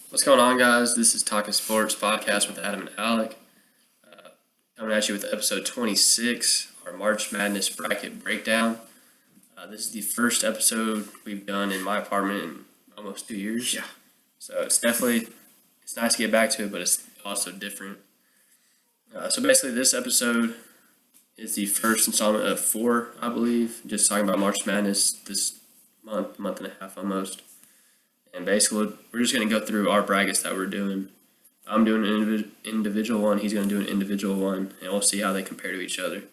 What's going on, guys? This is Talking Sports Podcast with Adam and Alec. Coming at you with episode 26, our March Madness bracket breakdown. This is the first episode we've done in my apartment in almost 2 years. Yeah. So it's nice to get back to it, but it's also different. So basically, this episode is the first installment of 4, I believe. Just talking about March Madness this month and a half almost. And basically, we're just going to go through our brackets that we're doing. I'm doing an individual one. He's going to do an individual one, and we'll see how they compare to each other.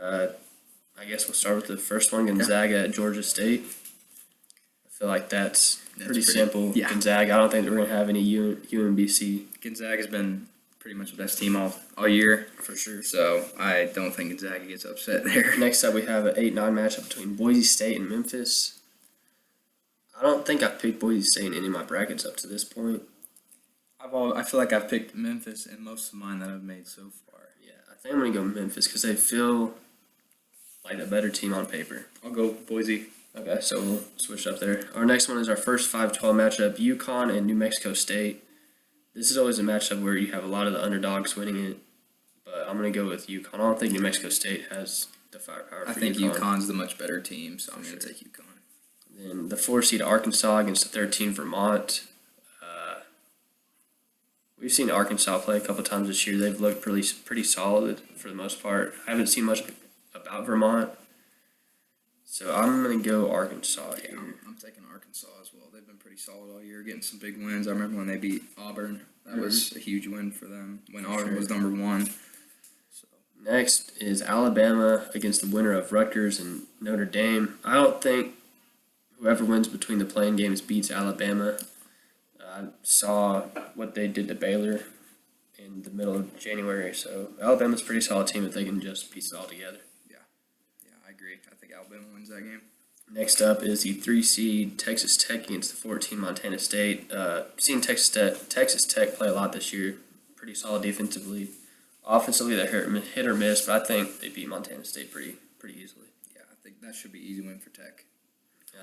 I guess we'll start with the first one, Gonzaga at Georgia State. I feel like that's pretty simple. Yeah. Gonzaga, I don't think we're going to have any UMBC. Gonzaga's been pretty much the best team all year. For sure. So I don't think Gonzaga gets upset there. Next up, we have an 8-9 matchup between Boise State and Memphis. I don't think I've picked Boise State in any of my brackets up to this point. I feel like I've picked Memphis in most of mine that I've made so far. Yeah, I think I'm going to go Memphis because they feel like a better team on paper. I'll go Boise. Okay, so we'll switch up there. Our next one is our first 5-12 matchup, UConn and New Mexico State. This is always a matchup where you have a lot of the underdogs winning it, but I'm going to go with UConn. I don't think New Mexico State has the firepower for I think UConn. UConn's the much better team, so I'm going to take UConn. Then the 4 seed Arkansas against the 13 Vermont. We've seen Arkansas play a couple times this year. They've looked pretty solid for the most part. I haven't seen much about Vermont, so I'm going to go Arkansas here. I'm taking Arkansas as well. They've been pretty solid all year, getting some big wins. I remember when they beat Auburn. That was a huge win for them when Auburn was number 1. So Next is Alabama against the winner of Rutgers and Notre Dame. I don't think whoever wins between the playing games beats Alabama. I saw what they did to Baylor in the middle of January, so Alabama's a pretty solid team if they can just piece it all together. Yeah, I agree. I think Alabama wins that game. Next up is the 3 seed Texas Tech against the 14 Montana State. Seen Texas Tech play a lot this year. Pretty solid defensively. Offensively, they're hit or miss, but I think they beat Montana State pretty easily. Yeah, I think that should be an easy win for Tech.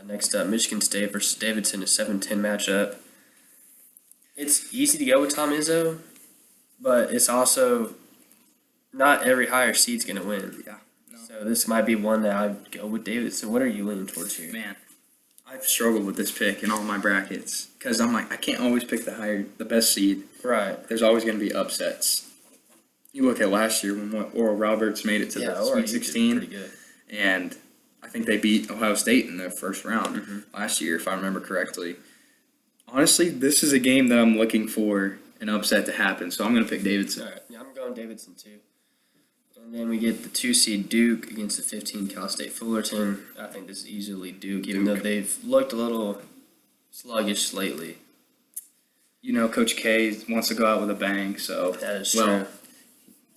Next up, Michigan State versus Davidson, a 7-10 matchup. It's easy to go with Tom Izzo, but it's also not every higher seed's going to win. Yeah. No. So this might be one that I'd go with Davidson. What are you leaning towards here? Man, I've struggled with this pick in all my brackets because I'm like, I can't always pick the best seed. Right. There's always going to be upsets. You look at last year when Oral Roberts made it to the Sweet 16, pretty good. and I think they beat Ohio State in the first round last year, if I remember correctly. Honestly, this is a game that I'm looking for an upset to happen, so I'm going to pick Davidson. All right. Yeah, I'm going Davidson too. And then we get the 2 seed Duke against the 15 Cal State Fullerton. I think this is easily Duke, even though they've looked a little sluggish lately. You know, Coach K wants to go out with a bang, so That is true.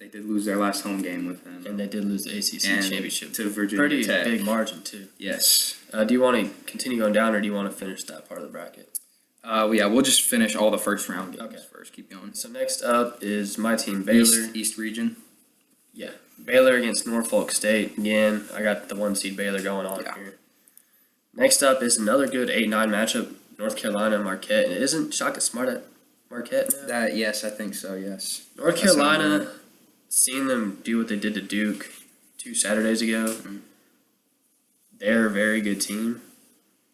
They did lose their last home game with them. And they did lose the ACC And championship. to Virginia Pretty Tech. big margin too. Yes. Do you want to continue going down, or do you want to finish that part of the bracket? We'll just finish all the first round games first. Keep going. So next up is my team, Baylor. East region. Yeah, Baylor against Norfolk State. Again, I got the 1 seed Baylor going on here. Next up is another good 8-9 matchup, North Carolina and Marquette. And isn't Shaka Smart at Marquette now? Yes, I think so, yes. North Carolina, seeing them do what they did to Duke 2 Saturdays ago, they're a very good team.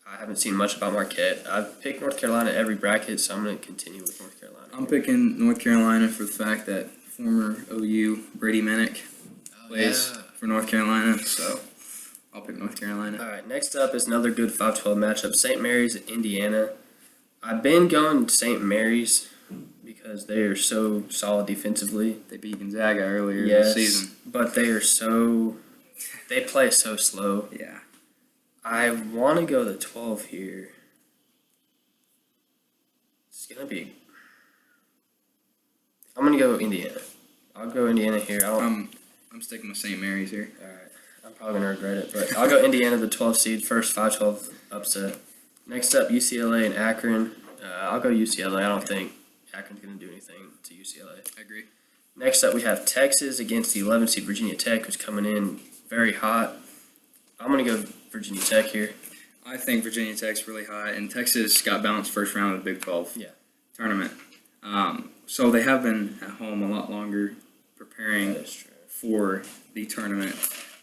I haven't seen much about Marquette. I've picked North Carolina every bracket, so I'm going to continue with North Carolina. I'm picking North Carolina for the fact that former OU Brady Minnick plays for North Carolina, so I'll pick North Carolina. All right, next up is another good 5-12 matchup, St. Mary's at Indiana. I've been going St. Mary's because they are so solid defensively. They beat Gonzaga earlier this season. But they play so slow. Yeah. I want to go the 12 here. It's going to be... I'm going to go Indiana. I'll go Indiana here. I'm sticking with St. Mary's here. All right. I'm probably going to regret it, but I'll go Indiana, the 12 seed, first 5-12 upset. Next up, UCLA and Akron. I'll go UCLA. I don't think Akron's going to do anything to UCLA. I agree. Next up, we have Texas against the 11 seed Virginia Tech, who's coming in very hot. I'm going to go Virginia Tech here. I think Virginia Tech's really high, and Texas got bounced first round of the Big 12. Yeah. tournament. So they have been at home a lot longer preparing That is true. for the tournament.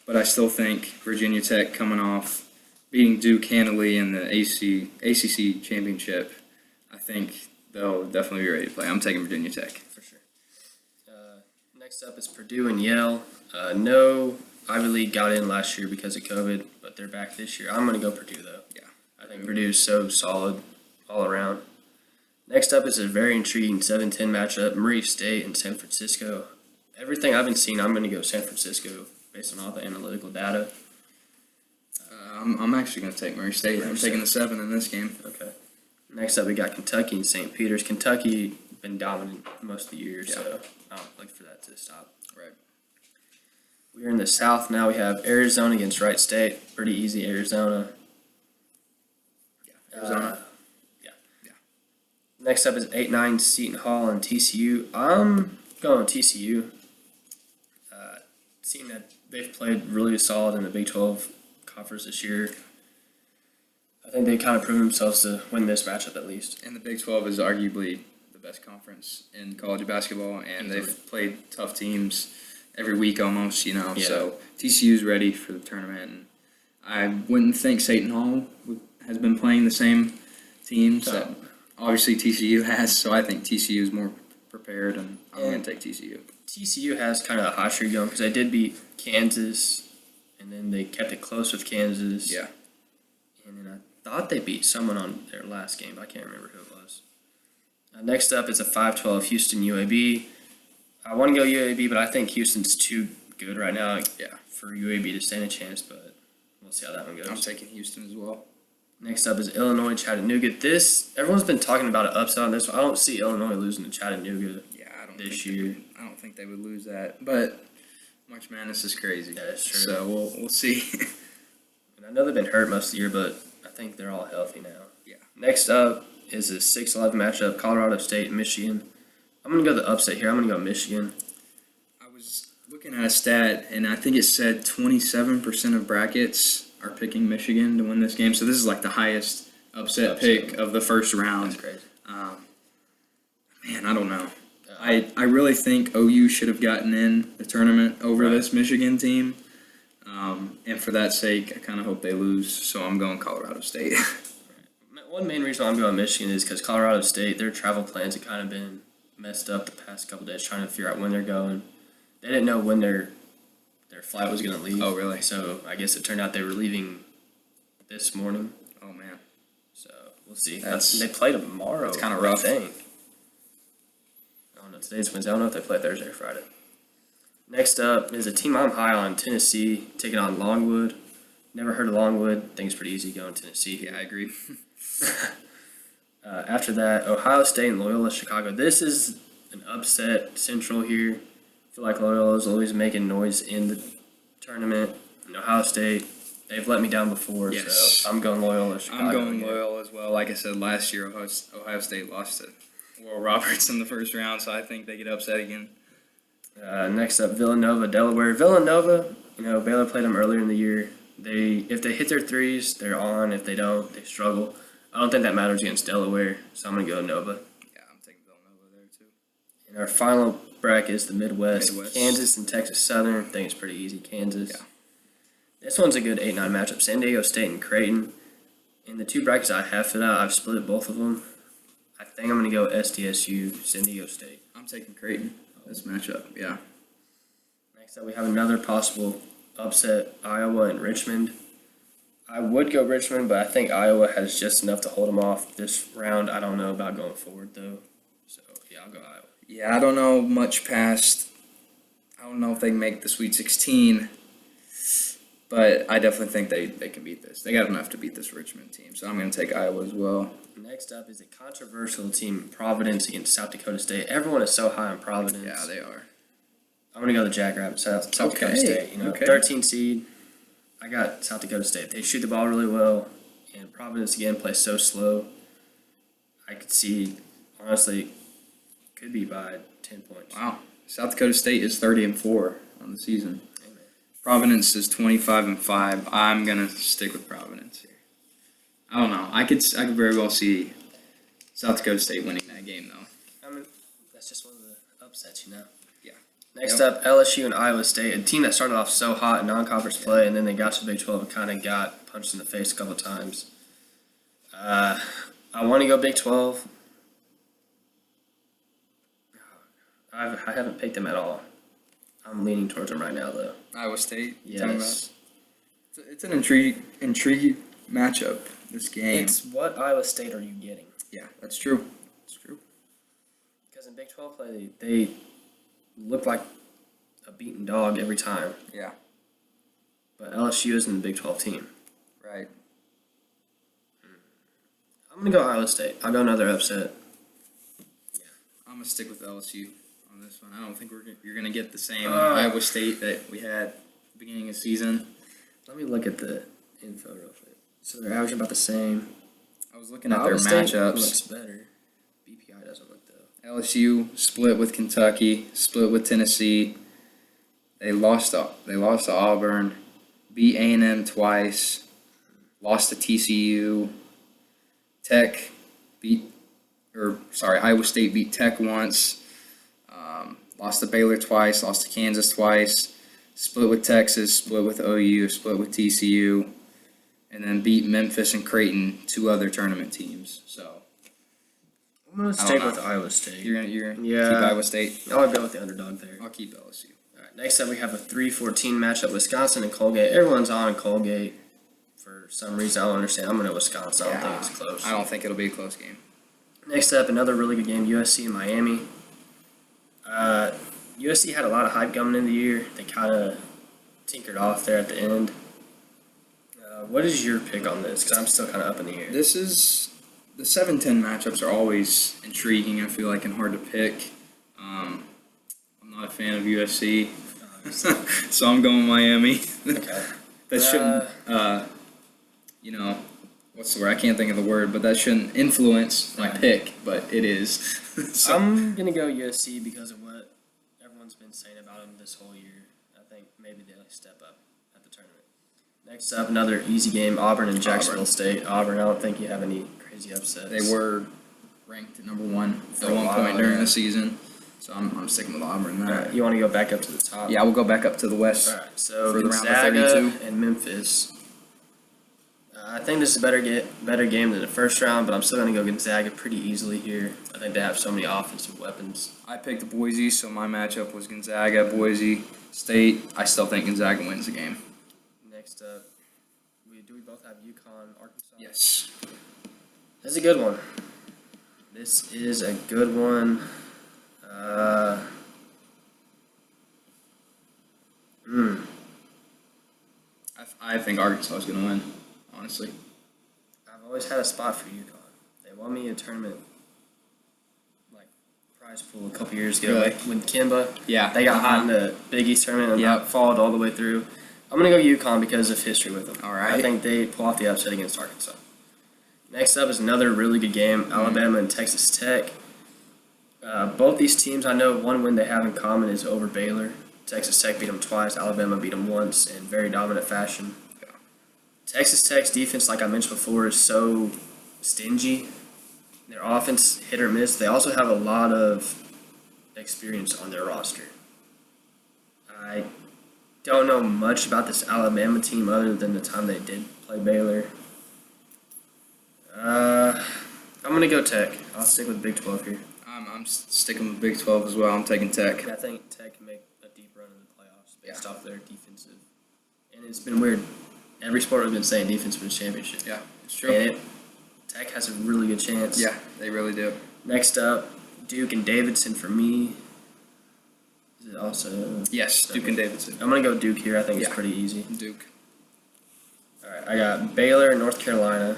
But I still think Virginia Tech coming off beating Duke handily in the ACC championship, I think they'll definitely be ready to play. I'm taking Virginia Tech. For sure. Next up is Purdue and Yale. No Ivy League got in last year because of COVID, but they're back this year. I'm going to go Purdue, though. Yeah. I think Purdue's so solid all around. Next up is a very intriguing 7-10 matchup, Murray State and San Francisco. Everything I've been seeing, I'm going to go San Francisco based on all the analytical data. I'm actually going to take Murray State. I'm taking the 7 in this game. Okay. Next up, we got Kentucky and St. Peter's. Kentucky been dominant most of the year, so I don't look for that to stop. Right. We're in the South now. We have Arizona against Wright State. Pretty easy, Arizona. Yeah. Arizona. Next up is 8-9 Seton Hall and TCU. I'm going with TCU. Seeing that they've played really solid in the Big 12 conference this year, I think they kind of proved themselves to win this matchup at least. And the Big 12 is arguably the best conference in college basketball, and Easily. they've played tough teams every week almost, Yeah. So TCU's ready for the tournament. And I wouldn't think Seton Hall has been playing the same teams that obviously TCU has, so I think TCU is more prepared, and I'm going to take TCU. TCU has kind of a hot streak going because they did beat Kansas, and then they kept it close with Kansas. Yeah. And then I thought they beat someone on their last game, but I can't remember who it was. Next up is a 5-12 Houston UAB. I want to go UAB, but I think Houston's too good right now for UAB to stand a chance, but we'll see how that one goes. I'm taking Houston as well. Next up is Illinois, Chattanooga. Everyone's been talking about an upset on this one. I don't see Illinois losing to Chattanooga this year. I don't think they would lose that, but March Madness is crazy. Yeah, that's true. So we'll see. And I know they've been hurt most of the year, but I think they're all healthy now. Yeah. Next up is a 6-11 matchup, Colorado State and Michigan. I'm going to go the upset here. I'm going to go Michigan. I was looking at a stat, and I think it said 27% of brackets are picking Michigan to win this game. So this is like the highest upset pick of the first round. That's crazy. Man, I don't know. I really think OU should have gotten in the tournament over this Michigan team. And for that sake, I kind of hope they lose. So I'm going Colorado State. One main reason why I'm going Michigan is because Colorado State, their travel plans have kind of been messed up the past couple days trying to figure out when they're going. They didn't know when their flight was going to leave. Oh, really? So I guess it turned out they were leaving this morning. Oh, man. So we'll see. That's- They play tomorrow. It's kind of rough. I think. I don't know. Today's Wednesday. I don't know if they play Thursday or Friday. Next up is a team I'm high on, Tennessee, taking on Longwood. Never heard of Longwood. Think it's pretty easy going Tennessee. Yeah, I agree. After that, Ohio State and Loyola Chicago. This is an upset central here. I feel like Loyola's always making noise in the tournament. And Ohio State, they've let me down before, Yes. so I'm going Loyola Chicago. I'm going again. Loyola as well. Like I said, last year Ohio State lost to Oral Roberts in the first round, so I think they get upset again. Next up, Villanova, Delaware. Villanova, Baylor played them earlier in the year. If they hit their threes, they're on. If they don't, they struggle. I don't think that matters against Delaware, so I'm going to go Nova. Yeah, I'm taking Villanova there too. And our final bracket is the Midwest. Midwest. Kansas and Texas Southern. I think it's pretty easy. Kansas. Yeah. This one's a good 8-9 matchup. San Diego State and Creighton. In the two brackets I have for that, I've split both of them. I think I'm going to go SDSU, San Diego State. I'm taking Creighton this matchup. Yeah. Next up, we have another possible upset, Iowa and Richmond. I would go Richmond, but I think Iowa has just enough to hold them off this round. I don't know about going forward, though. So, yeah, I'll go Iowa. Yeah, I don't know much past. I don't know if they can make the Sweet 16, but I definitely think they can beat this. They got enough to beat this Richmond team, so I'm going to take Iowa as well. Next up is a controversial team, Providence against South Dakota State. Everyone is so high on Providence. Yeah, they are. I'm going to go the Jackrabbits, South Dakota Okay, State. okay. 13 seed. I got South Dakota State. They shoot the ball really well, and Providence, again, plays so slow. I could see, honestly, could be by 10 points. Wow. South Dakota State is 30-4 on the season. Amen. Providence is 25-5. I'm going to stick with Providence here. I don't know. I could very well see South Dakota State winning that game, though. I mean, that's just one of the upsets, you know. Yeah. Next up, LSU and Iowa State, a team that started off so hot in non-conference play, and then they got to the Big 12 and kind of got punched in the face a couple of times. I want to go Big 12. I haven't picked them at all. I'm leaning towards them right now, though. Iowa State. Yes. It's an intriguing matchup. This game. It's what Iowa State are you getting? Yeah, that's true. That's true. Because in Big 12 play, they look like a beaten dog every time. Yeah. But LSU isn't the Big 12 team. Right. I'm going to go Iowa State. I'll go another upset. Yeah. I'm going to stick with LSU on this one. I don't think you're going to get the same Iowa State that we had at the beginning of the season. Let me look at the info real quick. So they're averaging about the same. I was looking at their Iowa State matchups. looks better. BPI doesn't look though. LSU split with Kentucky, split with Tennessee. They lost to Auburn, beat A&M twice, lost to TCU. Iowa State beat Tech once, lost to Baylor twice, lost to Kansas twice, split with Texas, split with OU, split with TCU, and then beat Memphis and Creighton, 2 other tournament teams. So I'm going to stick with Iowa State. you're gonna keep Iowa State. I'll go with the underdog there. I'll keep LSU. All right, next up we have a 3-14 matchup, Wisconsin and Colgate. Everyone's on Colgate for some reason. I don't understand. I'm going to Wisconsin. I don't think it's close. I don't think it'll be a close game. Next up, another really good game, USC and Miami. USC had a lot of hype coming in the year. They kind of tinkered off there at the end. What is your pick on this? Because I'm still kind of up in the air. This is the 7-10 matchups are always intriguing. I feel like and hard to pick. I'm not a fan of USC, so I'm going Miami. Okay. That shouldn't, what's the word? I can't think of the word, but that shouldn't influence my pick, but it is. So, I'm going to go USC because of what everyone's been saying about them this whole year. I think maybe they'll step up at the tournament. Next up, another easy game, Auburn and Jacksonville State. Auburn, I don't think you have any crazy upsets. they were ranked at number 1 at one point during the season, so I'm sticking with Auburn there. All right, you want to go back up to the top? Yeah, we'll go back up to the West. All right, so for the round of Gonzaga 32. and Memphis. I think this is a better game than the first round, but I'm still going to go Gonzaga pretty easily here. I think they have so many offensive weapons. I picked Boise, so my matchup was Gonzaga, Boise State. I still think Gonzaga wins the game. Next up, do we both have UConn, Arkansas? Yes. This is a good one. I think Arkansas is going to win, honestly. I've always had a spot for UConn. They won me a tournament, prize pool a couple years ago, Really? with Kimba. Yeah. They got hot in the Big East tournament and Yep. followed all the way through. I'm going to go UConn because of history with them. All right. I think they pull off the upset against Arkansas. Next up is another really good game, Alabama and Texas Tech. Both these teams, I know one win they have in common is over Baylor. Texas Tech beat them twice, Alabama beat them once in very dominant fashion. Yeah. Texas Tech's defense, like I mentioned before, is so stingy. Their offense, hit or miss. They also have a lot of experience on their roster. I don't know much about this Alabama team other than the time they did play Baylor. I'm going to go Tech. I'll stick with Big 12 here. I'm sticking with Big 12 as well. I'm taking Tech. I think Tech can make a deep run in the playoffs based off their defensive. And it's been weird. Every sport we've been saying defense wins championship. Yeah, it's true. And Tech has a really good chance. Yeah, they really do. Next up, Duke and Davidson for me. Is it also? Yes, Duke and Davidson. I'm going to go Duke here. I think it's Yeah. pretty easy. Duke. All right, I got Baylor and North Carolina.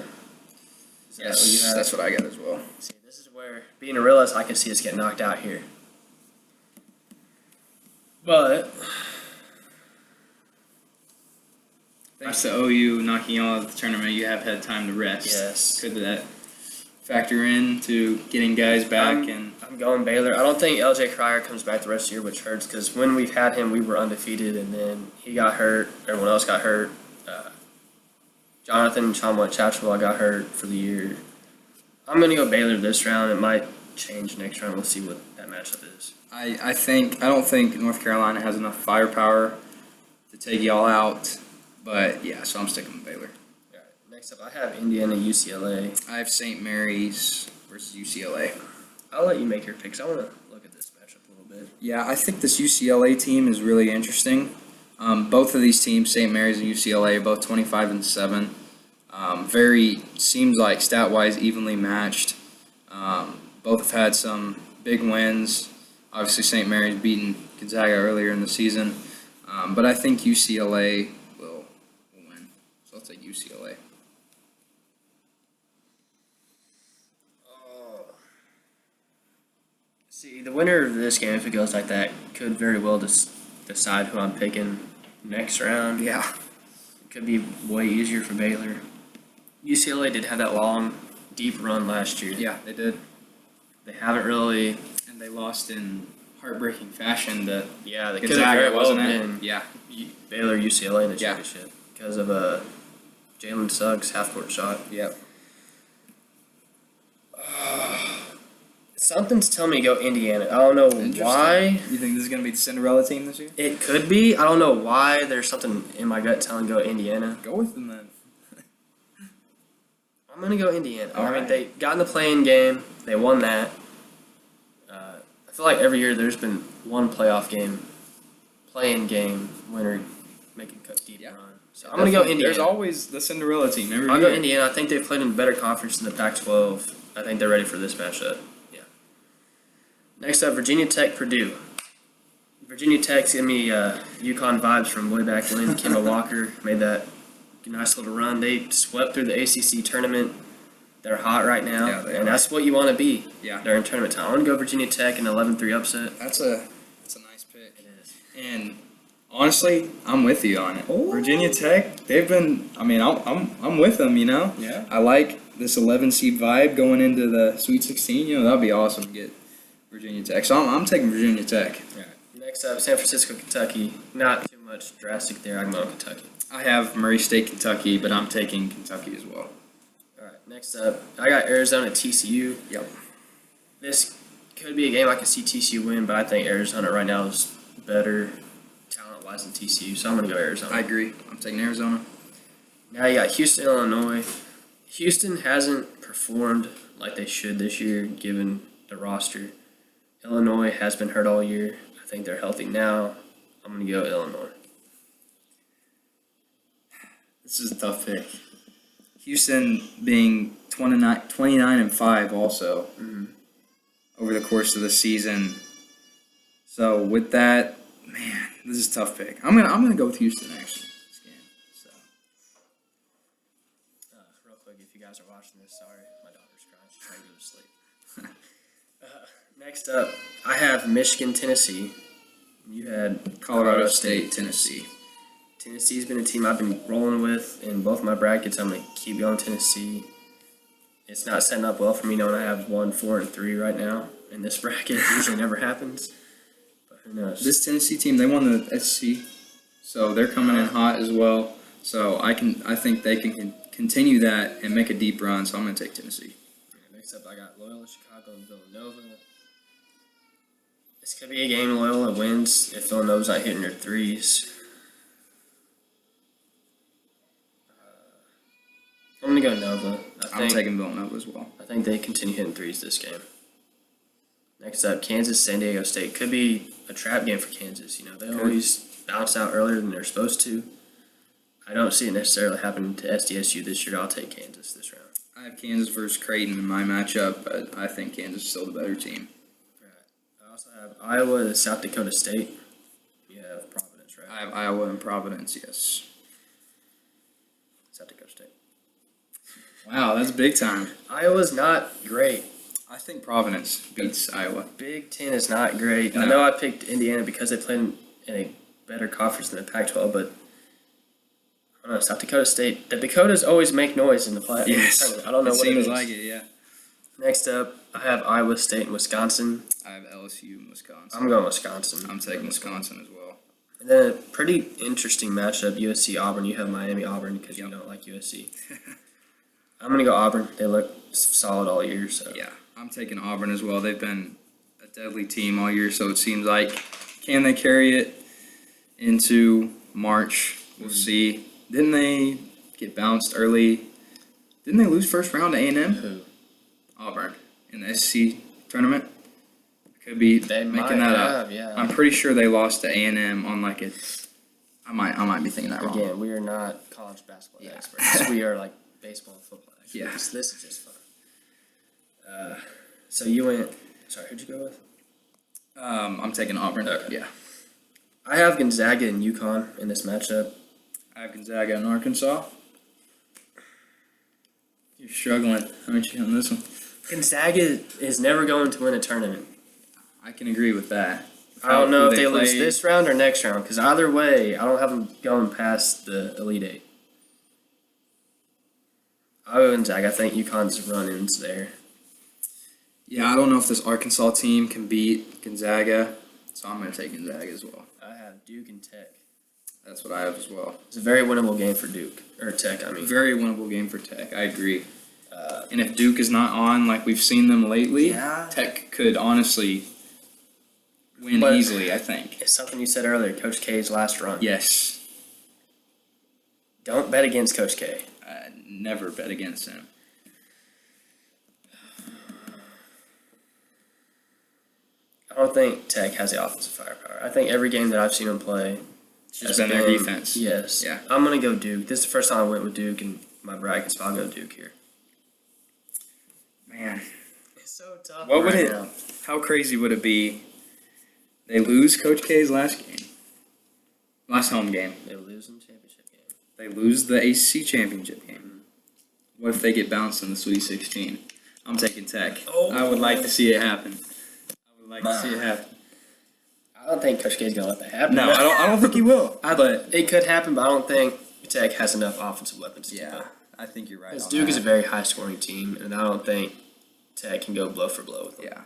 Is that what you Yes, have? that's what I got as well. See, this is where, being a realist, I can see us get knocked out here. But Thanks to OU knocking you out of the tournament, you have had time to rest. Yes. Could that factor in to getting guys back? I'm going Baylor. I don't think LJ Cryer comes back the rest of the year, which hurts because when we've had him, we were undefeated, and then he got hurt. Everyone else got hurt. Jonathan Chachua got hurt for the year. I'm going to go Baylor this round. It might change next round. We'll see what that matchup is. I don't think North Carolina has enough firepower to take y'all out, but yeah, so I'm sticking with Baylor. All right. Next up, I have Indiana UCLA. I have St. Mary's versus UCLA. I'll let you make your picks. I want to look at this matchup a little bit. Yeah, I think this UCLA team is really interesting. Both of these teams, St. Mary's and UCLA, both 25-7. Seems like stat-wise evenly matched. Both have had some big wins. Obviously, St. Mary's beaten Gonzaga earlier in the season. But I think UCLA will win. So I'll take UCLA. See, the winner of this game, if it goes like that, could very well decide who I'm picking next round. Yeah. It could be way easier for Baylor. UCLA did have that long, deep run last year. Yeah, they did. They haven't really. And they lost in heartbreaking fashion to Yeah, they could Gonzaga, have very well wasn't it? been Yeah. Baylor UCLA in the Yeah. championship because of Jalen Suggs half-court shot. Yep. Something's telling me to go Indiana. I don't know why. You think this is going to be the Cinderella team this year? It could be. I don't know why. There's something in my gut telling go Indiana. Go with them then. I'm gonna go Indiana. All I mean, right. they got in the play-in game. They won that. I feel like every year there's been one play-in game winner making a deep Yeah. run. So I'm gonna go Indiana. There's always the Cinderella team every I'll year. go Indiana. I think they've played in a better conference in the Pac-12. I think they're ready for this matchup. Yeah. Next up, Virginia Tech, Purdue. Virginia Tech's giving me UConn vibes from way back when. Kemba Walker made that nice little run. They swept through the ACC tournament. They're hot right now, Yeah, they and are. that's what you want to be Yeah. during tournament time. I want to go Virginia Tech in 11-3 upset. That's a nice pick. It is. And honestly, I'm with you on it. Oh. Virginia Tech, they've been. I mean, I'm with them. You know. Yeah. I like this 11 seed vibe going into the Sweet 16. You know, that'd be awesome to get Virginia Tech. So I'm taking Virginia Tech. All right. Next up, San Francisco, Kentucky. Not too much drastic there. I'm going Kentucky. I have Murray State, Kentucky, but I'm taking Kentucky as well. All right. Next up, I got Arizona, TCU. Yep. This could be a game I could see TCU win, but I think Arizona right now is better talent-wise than TCU, so I'm going to go Arizona. I agree. I'm taking Arizona. Now you got Houston, Illinois. Houston hasn't performed like they should this year, given the roster. Illinois has been hurt all year. I think they're healthy now. I'm going to go Illinois. This is a tough pick. Houston being 29-5 also over the course of the season. So with that, man, this is a tough pick. I'm gonna go with Houston actually this game. So Real quick, if you guys are watching this, sorry, my daughter's crying. She's trying to go to sleep. Next up, I have Michigan, Tennessee. You had Colorado State, Tennessee. Tennessee's been a team I've been rolling with in both my brackets. I'm going to keep going Tennessee. It's not setting up well for me knowing I have 1, 4, and 3 right now in this bracket. It usually never happens, but who knows? This Tennessee team, they won the SEC, so they're coming in hot as well. So I think they can continue that and make a deep run. So I'm gonna take Tennessee. Next up, I got Loyola, Chicago, and Villanova. This could be a game Loyola wins if Villanova's not hitting their threes. I'm going to go Nova. I'm taking Villanova as well. I think they continue hitting threes this game. Next up, Kansas, San Diego State. Could be a trap game for Kansas. You know, they always bounce out earlier than they're supposed to. I don't see it necessarily happening to SDSU this year. I'll take Kansas this round. I have Kansas versus Creighton in my matchup, but I think Kansas is still the better team. Right. I also have Iowa and South Dakota State. You have Providence, right? I have Iowa and Providence, yes. South Dakota State. Wow, that's big time. Iowa's not great. I think Providence beats Iowa. Big Ten is not great. No. I know I picked Indiana because they played in a better conference than the Pac-12, but I don't know, South Dakota State. The Dakotas always make noise in the play. Yes, I don't know it what it seems is. like it, yeah. Next up, I have Iowa State and Wisconsin. I have LSU and Wisconsin. I'm going Wisconsin. I'm taking Wisconsin as well. And then a pretty interesting matchup, USC Auburn. You have Miami Auburn because you don't like USC. I'm going to go Auburn. They look solid all year. So Yeah, I'm taking Auburn as well. They've been a deadly team all year, so it seems like. Can they carry it into March? We'll see. Didn't they get bounced early? Didn't they lose first round to A&M? Who? Auburn in the SEC tournament. Could be They making might that have, up. yeah. I'm pretty sure they lost to A&M on like a. I might be thinking that wrong. Again, we are not college basketball Yeah. experts. We are like baseball and football experts. Yeah. This is just fun. So you went. Sorry, who'd you go with? I'm taking Auburn. Okay. Yeah. I have Gonzaga and UConn in this matchup. I have Gonzaga and Arkansas. You're struggling, aren't you, on this one? Gonzaga is never going to win a tournament. I can agree with that. I don't know Who if they lose play. this round or next round, because either way, I don't have them going past the Elite Eight. I go Gonzaga. I think UConn's run-ins there. Yeah, I don't know if this Arkansas team can beat Gonzaga, so I'm going to take Gonzaga as well. I have Duke and Tech. That's what I have as well. It's a very winnable game for Duke, or Tech, I mean. Very winnable game for Tech. I agree. And if Duke is not on like we've seen them lately, Yeah. Tech could honestly win But- easily, I think. It's something you said earlier, Coach K's last run. Yes. Don't bet against Coach K. Never bet against him. I don't think Tech has the offensive firepower. I think every game that I've seen them play It's just been their defense. Yes. Yeah. I'm going to go Duke. This is the first time I went with Duke in my bracket, so I'll go Duke here. Man. It's so tough. What would right it? now. How crazy would it be? They lose Coach K's last home game. They lose in the championship game. They lose the ACC championship game. What if they get bounced in the Sweet 16? I'm taking Tech. Oh. I would like to see it happen. I don't think Coach K's going to let that happen. No, I don't think he will. But It could happen, but I don't think Tech has enough offensive weapons to keep yeah, up. I think you're right. Because on Duke is a that. very high-scoring team, and I don't think Tech can go blow for blow with them. Yeah,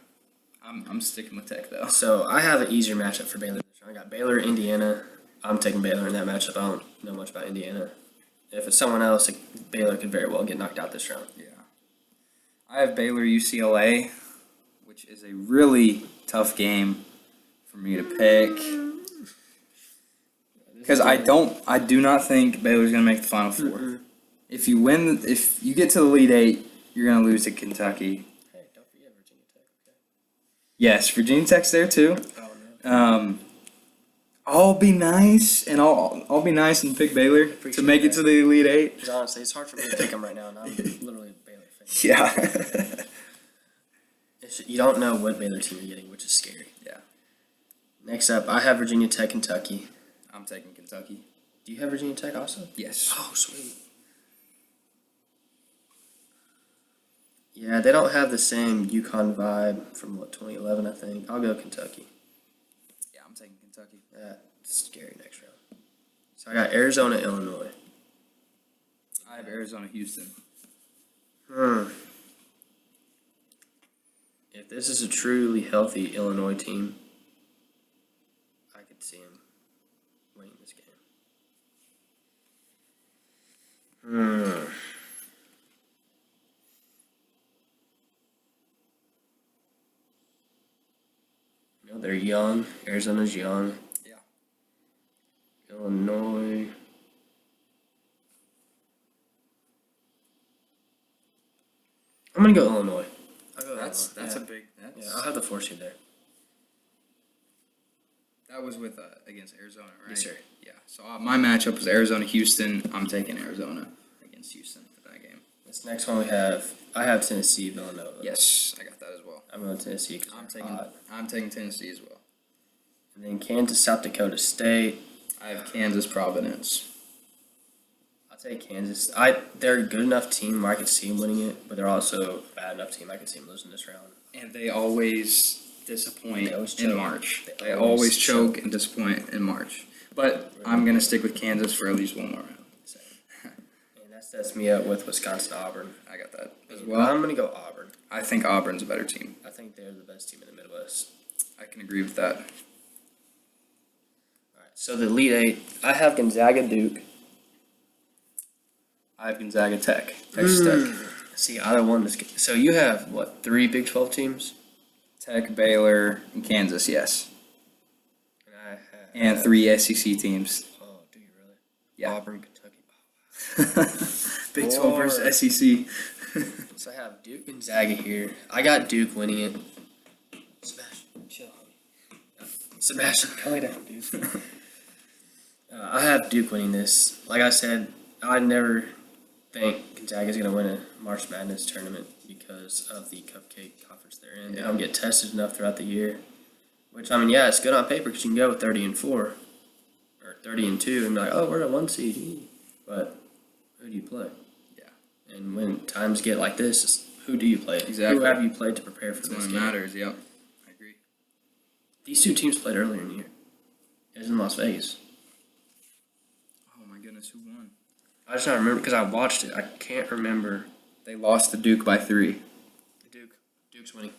I'm sticking with Tech though. So I have an easier matchup for Baylor. I got Baylor, Indiana. I'm taking Baylor in that matchup. I don't know much about Indiana. If it's someone else, Baylor could very well get knocked out this round. Yeah, I have Baylor UCLA, which is a really tough game for me to pick because I do not think Baylor's gonna make the Final Four. Mm-mm. If you get to the Elite Eight, you're gonna lose to Kentucky. Hey, don't forget Virginia Tech. Okay. Yes, Virginia Tech's there too. Oh no. I'll be nice and I'll be nice and pick Baylor to Appreciate make it that. to the Elite Eight. Because honestly, it's hard for me to pick them right now, and I'm literally a Baylor fan. Yeah. You don't know what Baylor team you're getting, which is scary. Yeah. Next up, I have Virginia Tech, Kentucky. I'm taking Kentucky. Do you have Virginia Tech also? Yes. Oh, sweet. Yeah, they don't have the same UConn vibe from, 2011, I think. I'll go Kentucky. Yeah, I'm taking Kentucky. That's scary next round. So I got Arizona, Illinois. I have Arizona, Houston. If this is a truly healthy Illinois team, I could see them winning this game. They're young. Arizona's young. Yeah. Illinois. I'm gonna go Illinois. I'll go That's Illinois. a big. Yeah, I'll have the 4 seed there. That was with against Arizona, right? Yes, sir. Yeah. So my matchup was Arizona, Houston. I'm taking Arizona against Houston for that game. This next one I have Tennessee, Villanova. Yes, I got that as well. I'm going Tennessee because I'm taking Tennessee as well. And then Kansas, South Dakota State. I have Kansas, Providence. I'll take Kansas. They're a good enough team where I could see them winning it, but they're also a bad enough team I could see them losing this round. And they always disappoint They always in choke. March. They They always always choke choke. and disappoint in March. But I'm going to stick with Kansas for at least one more round. So, and that sets me up with Wisconsin, Auburn. I got that as Well, well. I'm going to go Auburn. I think Auburn's a better team. I think they're the best team in the Midwest. I can agree with that. All right, so the Elite Eight, I have Gonzaga, Duke. I have Gonzaga Tech. Texas Tech. See, either one is good. So you have, what, 3 Big 12 teams? Tech, Baylor, and Kansas, yes. And I have... And 3 SEC teams. Oh, do you really? Yeah. Auburn, Kentucky. Big 12 versus SEC. So I have Duke Gonzaga here. I got Duke winning it. Sebastian, chill. Sebastian, calm down, dude. I have Duke winning this. Like I said, I never think Gonzaga's going to win a March Madness tournament because of the cupcake conference they're in. They don't get tested enough throughout the year. Which, I mean, yeah, it's good on paper because you can go 30-4 or 30-2 and be like, oh, we're at 1 seed. But who do you play? Yeah. And when times get like this, it's who do you play? Exactly. Who have you played to prepare for That's this when game? it matters, yep. I agree. These 2 teams played earlier in the year. It was in Las Vegas. Oh my goodness, who won? I just don't remember because I watched it. I can't remember. They lost to Duke by 3. Duke's winning.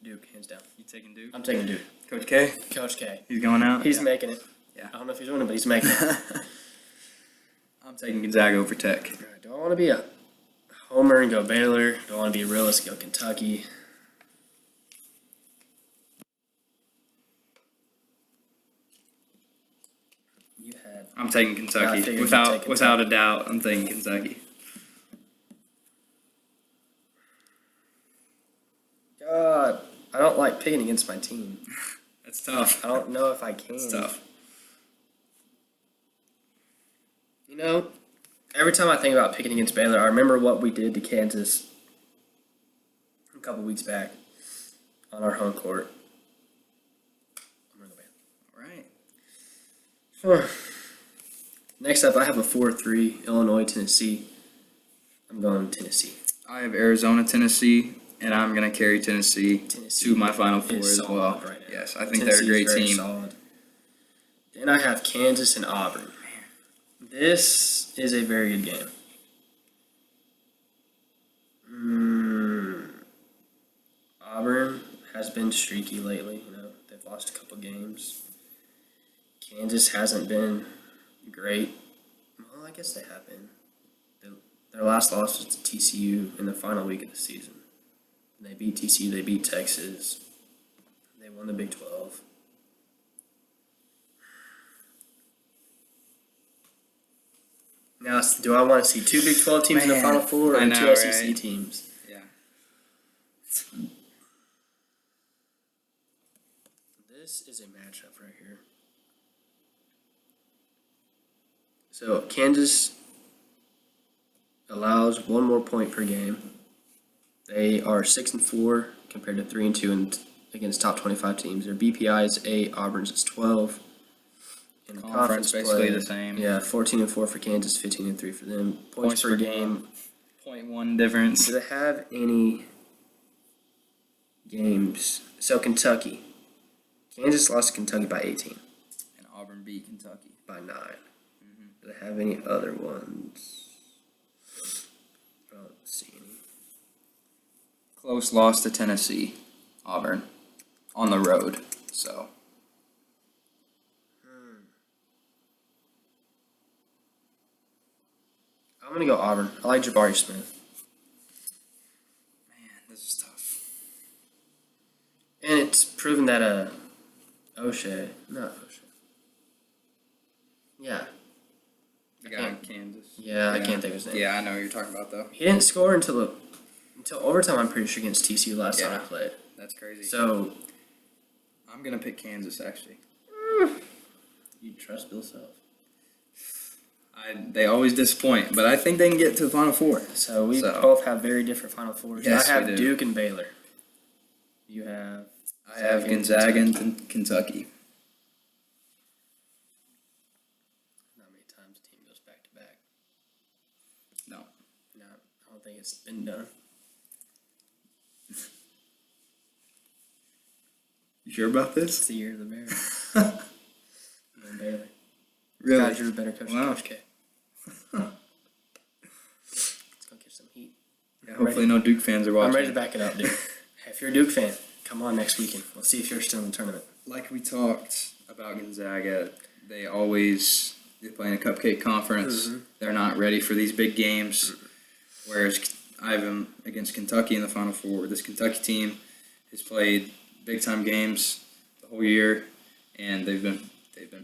Duke, hands down. You taking Duke? I'm taking Duke. Coach K? Coach K. He's going out? He's making it. Yeah. I don't know if he's winning, but he's making it. I'm taking Gonzaga over Tech. All right, do I want to be a homer and go Baylor? Do I want to be a realist and go Kentucky? You had. I'm taking I Kentucky. figured you'd Without take without a doubt, I'm taking Kentucky. God, I don't like picking against my team. That's tough. I don't know if I can. It's tough. You know, every time I think about picking against Baylor, I remember what we did to Kansas a couple weeks back on our home court. I'm going to go Baylor. All right. Next up, I have a 4-3 Illinois, Tennessee. I'm going Tennessee. I have Arizona, Tennessee, and I'm going to carry Tennessee to my Final Four is as well. solid right now. Yes, I think Tennessee they're a is great very team. solid. Then I have Kansas and Auburn. This is a very good game. Auburn has been streaky lately. You know, they've lost a couple games. Kansas hasn't been great. Well, I guess they have been. Their last loss was to TCU in the final week of the season. They beat TCU. They beat Texas. They won the Big 12. Now, do I want to see 2 Big 12 teams in the Final Four or I know, 2 SEC right? teams? Yeah. This is a matchup right here. So, Kansas allows 1 more point per game. They are 6-4 compared to 3-2 against top 25 teams. Their BPI is 8, Auburn's is 12. In the Conference basically the same. Yeah, 14-4 for Kansas, 15-3 for them. Points per game. 0.1 difference. Do they have any games? So Kentucky. Kansas lost to Kentucky by 18. And Auburn beat Kentucky. By 9. Do they have any other ones? I don't see any. Close loss to Tennessee, Auburn, on the road. So I'm going to go Auburn. I like Jabari Smith. man, this is tough. And it's proven that O'Shea. Yeah. The guy in Kansas. Yeah, I can't think of his name. Yeah, I know what you're talking about though. He didn't score until overtime, I'm pretty sure, against TCU last time I played. That's crazy. So, I'm gonna pick Kansas actually. you trust Bill Self. They always disappoint, but I think they can get to the Final Four. So we both have very different Final Fours. Yes, I have we do. Duke and Baylor. You have. I have Gonzaga and Kentucky. Not many times a team goes back to back. No. No, I don't think it's been done. You sure about It's this? the year of the Bears. And Baylor. Really? God, you're a better coach than Coach K. Let's go get some heat. Yeah, hopefully no Duke fans are watching. I'm ready to back it up, dude. Hey, if you're a Duke fan, come on next weekend. Let's see if you're still in the tournament. Like we talked about Gonzaga, they always They play in a cupcake conference. They're not ready for these big games. Whereas I have them against Kentucky in the Final Four. This Kentucky team has played big time games the whole year, and they've been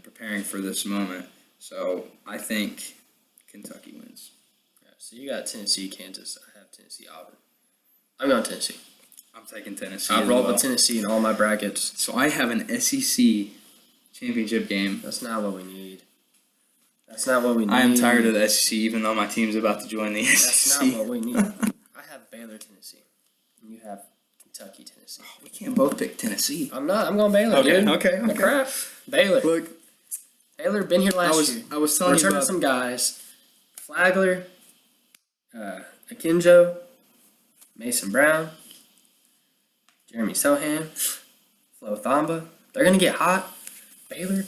preparing for this moment. So I think Kentucky wins. Yeah, so you got Tennessee, Kansas. I have Tennessee, Auburn. I'm going Tennessee. I'm taking Tennessee. I've rolled with Tennessee in all my brackets. So I have an SEC championship game. That's not what we need. That's not what we need. I am tired of the SEC, even though my team's about to join the SEC. That's not what we need. I have Baylor, Tennessee. And you have Kentucky, Tennessee. We can't both pick Tennessee. I'm not. I'm going Baylor, Okay, dude. okay. Crap. Baylor. Look, Baylor been here last year. I was telling you Returning about some guys. Flagler, Akinjo, Mason Brown, Jeremy Sohan, Flo Thamba. They're going to get hot. Baylor,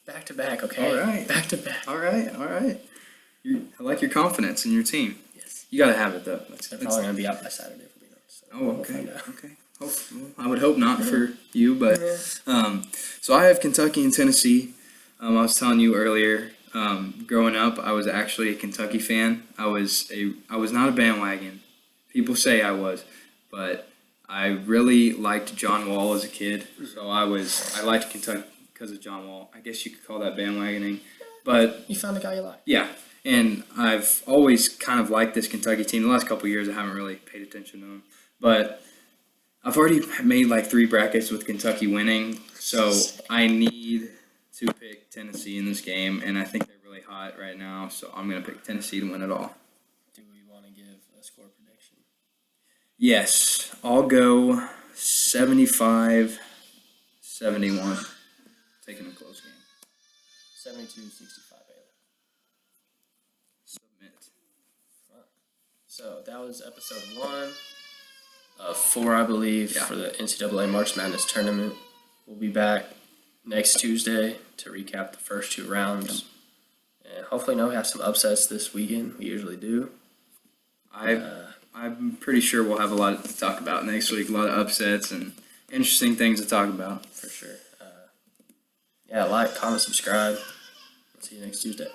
back to back, okay? All right. Back to back. All right. I like your confidence in your team. Yes. You gotta have it though. They're probably going to be out by Saturday, if we don't. So we'll find out. Okay. I would hope not for you, but so I have Kentucky and Tennessee. I was telling you earlier. Growing up, I was actually a Kentucky fan. I was not a bandwagon. People say I was, but I really liked John Wall as a kid. So I liked Kentucky because of John Wall. I guess you could call that bandwagoning, but You found a guy you like. yeah. And I've always kind of liked this Kentucky team. The last couple of years, I haven't really paid attention to them, but I've already made like 3 brackets with Kentucky winning, so I need to pick Tennessee in this game, and I think they're really hot right now, so I'm going to pick Tennessee to win it all. Do we want to give a score prediction? Yes, I'll go 75-71. Taking a close game. 72-65 Baylor. Submit. So that was episode 1 of 4, I believe, for the NCAA March Madness tournament. We'll be back next Tuesday to recap the first 2 rounds. And hopefully, we have some upsets this weekend. We usually do. I'm pretty sure we'll have a lot to talk about next week. A lot of upsets and interesting things to talk about. For sure. Like, comment, subscribe. I'll see you next Tuesday.